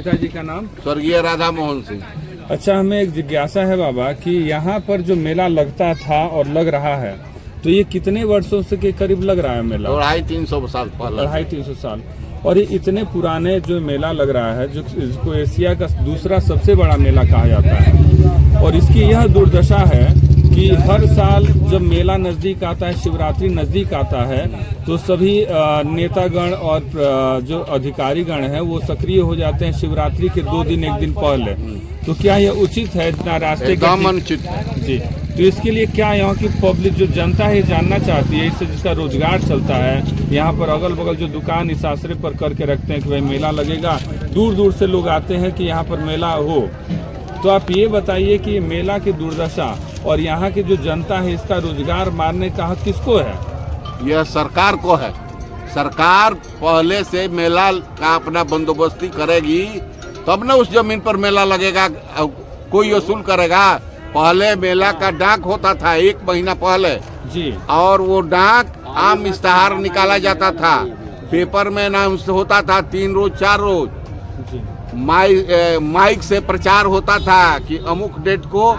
पिताजी का नाम? स्वर्गीय राधा मोहन सिंह। अच्छा, हमें एक जिज्ञासा है बाबा कि यहाँ पर जो मेला लगता था और लग रहा है, तो ये कितने वर्षों से के करीब लग रहा है मेला? 250-300 साल पहले। 250-300 साल। और ये इतने पुराने जो मेला लग रहा है, जो इसको एशिया का दूसरा सबसे बड़ा मेला कहा जाता है, और इसकी यह दुर्दशा है कि हर साल जब मेला नज़दीक आता है, शिवरात्रि नज़दीक आता है, तो सभी नेतागण और जो अधिकारीगण हैं वो सक्रिय हो जाते हैं शिवरात्रि के 2 दिन 1 दिन पहले। तो क्या यह उचित है इतना रास्ते का? अनुचित है जी। तो इसके लिए क्या यहाँ की पब्लिक जो जनता है जानना चाहती है, इससे जिसका रोजगार चलता है, यहाँ पर अगल बगल जो दुकान इस आश्रय पर करके रखते हैं कि भाई मेला लगेगा, दूर दूर से लोग आते हैं कि यहाँ पर मेला हो। तो आप ये बताइए कि मेला की दुर्दशा और यहाँ की जो जनता है, इसका रोजगार मारने का हक किसको है? यह सरकार को है। सरकार पहले से मेला का अपना बंदोबस्ती करेगी तब न उस जमीन पर मेला लगेगा, कोई वसूल करेगा। पहले मेला का डाक होता था 1 महीना पहले जी, और वो डाक आम इश्तहार निकाला जाता था, पेपर में नाम होता था 3 रोज 4 रोज जी। माइक से प्रचार होता था कि अमुक डेट को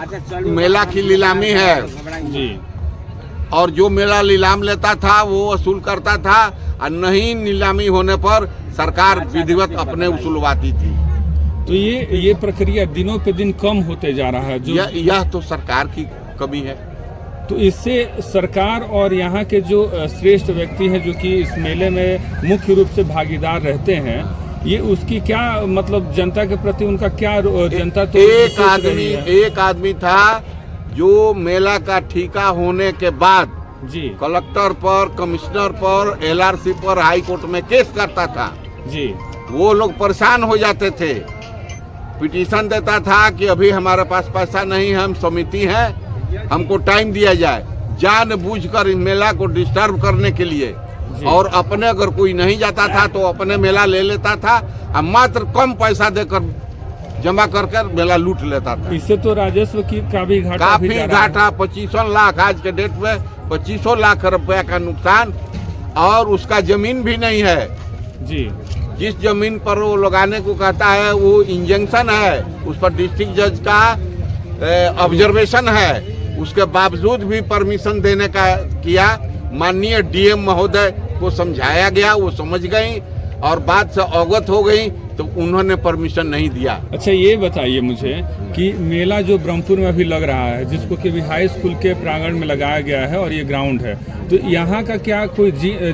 मेला की नीलामी है जी। और जो मेला नीलाम लेता था वो वसूल करता था, और नहीं नीलामी होने पर सरकार विधिवत अपने वसूलवाती थी। तो ये प्रक्रिया दिनों पे दिन कम होते जा रहा है। जो यह तो सरकार की कमी है। तो इससे सरकार और यहाँ के जो श्रेष्ठ व्यक्ति हैं जो कि इस मेले में मुख्य रूप से भागीदार रहते हैं, ये उसकी क्या मतलब जनता के प्रति उनका क्या जनता तो एक आदमी था जो मेला का ठीका होने के बाद जी कलेक्टर पर, कमिश्नर पर, LRC पर, हाई कोर्ट में केस करता था जी। वो लोग परेशान हो जाते थे, पिटीशन देता था कि अभी हमारे पास पैसा नहीं है, हम समिति है, हमको टाइम दिया जाए, जानबूझकर इस मेला को डिस्टर्ब करने के लिए। और अपने अगर कोई नहीं जाता था तो अपने मेला ले लेता था और मात्र कम पैसा देकर जमा कर मेला लूट लेता था। इससे तो राजस्व की काफी घाटा 2500 लाख, आज के डेट में 2500 लाख रुपया का नुकसान, और उसका जमीन भी नहीं है जी। जिस जमीन पर वो लगाने को कहता है वो इंजंक्शन है, उस पर डिस्ट्रिक्ट जज का ऑब्जर्वेशन है, उसके बावजूद भी परमिशन देने का किया। माननीय DM महोदय को समझाया गया, वो समझ गई और बात से अवगत हो गई, तो उन्होंने परमिशन नहीं दिया। अच्छा, ये बताइए मुझे कि मेला जो ब्रह्मपुर में अभी लग रहा है, जिसको कि अभी हाई स्कूल के प्रांगण में लगाया गया है और ये ग्राउंड है, तो यहाँ का क्या कोई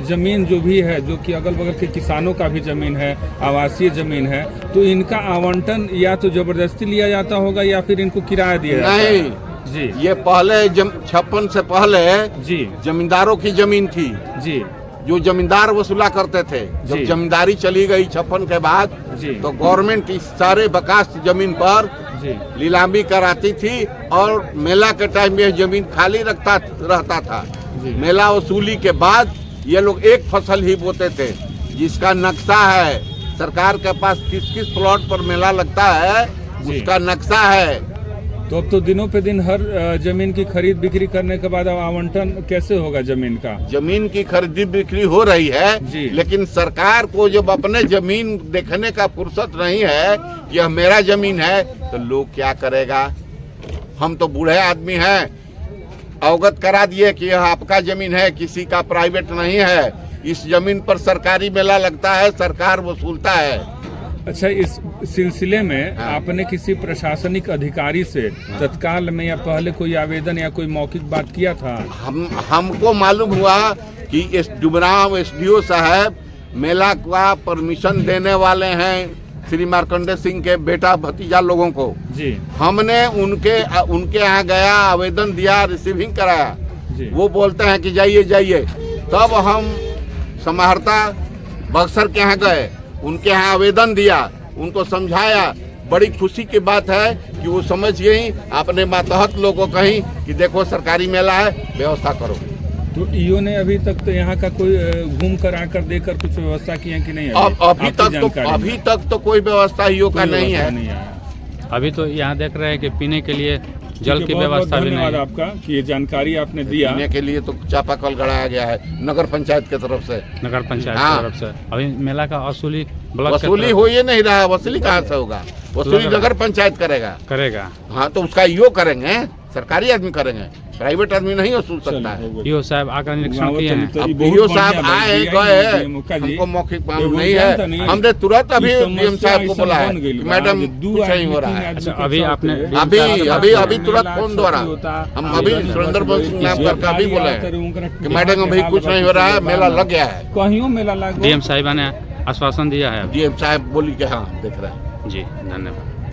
जमीन जो भी है, जो कि अगल बगल के किसानों का भी जमीन है, आवासीय जमीन है, तो इनका आवंटन या तो जबरदस्ती लिया जाता होगा या फिर इनको किराया दिया जाता है? नहीं जी। ये पहले 56 से पहले जी जमींदारों की जमीन थी जी, जो जमींदार वसूला करते थे। जब जमींदारी चली गई 56 के बाद जी, तो गवर्नमेंट इस सारे बकास जमीन पर जी नीलामी कराती थी और मेला के टाइम में जमीन खाली रहता था। मेला वसूली के बाद ये लोग एक फसल ही बोते थे, जिसका नक्शा है सरकार के पास, किस किस प्लॉट पर मेला लगता है उसका नक्शा है। तो अब तो दिनों पे दिन हर जमीन की खरीद बिक्री करने के बाद अब आवंटन कैसे होगा जमीन का? जमीन की खरीदी बिक्री हो रही है, लेकिन सरकार को जब अपने जमीन देखने का फुर्सत नहीं है, यह मेरा जमीन है, तो लोग क्या करेगा? हम तो बूढ़े आदमी हैं, अवगत करा दिए कि यह आपका जमीन है, किसी का प्राइवेट नहीं है, इस जमीन पर सरकारी मेला लगता है, सरकार वसूलता है। अच्छा, इस सिलसिले में आपने किसी प्रशासनिक अधिकारी से तत्काल में या पहले कोई आवेदन या कोई मौखिक बात किया था? हमको मालूम हुआ कि डुमराव SDO साहब मेला का परमिशन देने वाले हैं श्री मार्कंडे सिंह के बेटा भतीजा लोगों को जी। हमने उनके यहाँ गया, आवेदन दिया, रिसीविंग कराया जी। वो बोलते हैं कि जाइए जाइए। तब हम समाहर्ता बक्सर के यहाँ गए, उनके यहाँ आवेदन दिया, उनको समझाया। बड़ी खुशी की बात है कि वो समझ गई, अपने मातहत लोगों को कहीं कि देखो सरकारी मेला है, व्यवस्था करो। तो ईओ ने अभी तक तो यहाँ का कोई घूम कर आकर देकर कुछ व्यवस्था की है कि नहीं? अभी तक तो कोई व्यवस्था ईओ का नहीं है। अभी तो यहाँ देख रहे हैं कि पीने के लिए जल की व्यवस्था भी धन्यवाद नहीं। आपका कि ये जानकारी आपने दिया। पीने के लिए तो चापाकल गड़ाया गया है नगर पंचायत की तरफ से। नगर पंचायत हाँ। की तरफ से अभी मेला का वसूली ब्लॉक के वसूली तरफ हो ये नहीं रहा, वसूली कहाँ से होगा? वसूली लग रहा है। नगर पंचायत करेगा। करेगा। हाँ तो उसका ईओ करेंगे, सरकारी आदमी करेंगे, प्राइवेट आदमी नहीं वसूल सकता है। ईओ साहब आकर निरीक्षण किए हैं। अब बीओ साहब आए गए, हमको मौखिक मालूम नहीं है। हमने तुरंत अभी डीएम साहब को बोला है कि मैडम कुछ नहीं हो रहा है। अच्छा, अभी आपने अभी तुरंत फोन द्वारा हम अभी सुरेंद्र सिंह नाम करके अभी बोले हैं कि मैडम अभी कुछ नहीं हो रहा है, मेला लग गया है। कहीं मेला लग डीएम साहिबा ने आश्वासन दिया है। डीएम साहब बोली कि हाँ देख रहे हैं। जी धन्यवाद।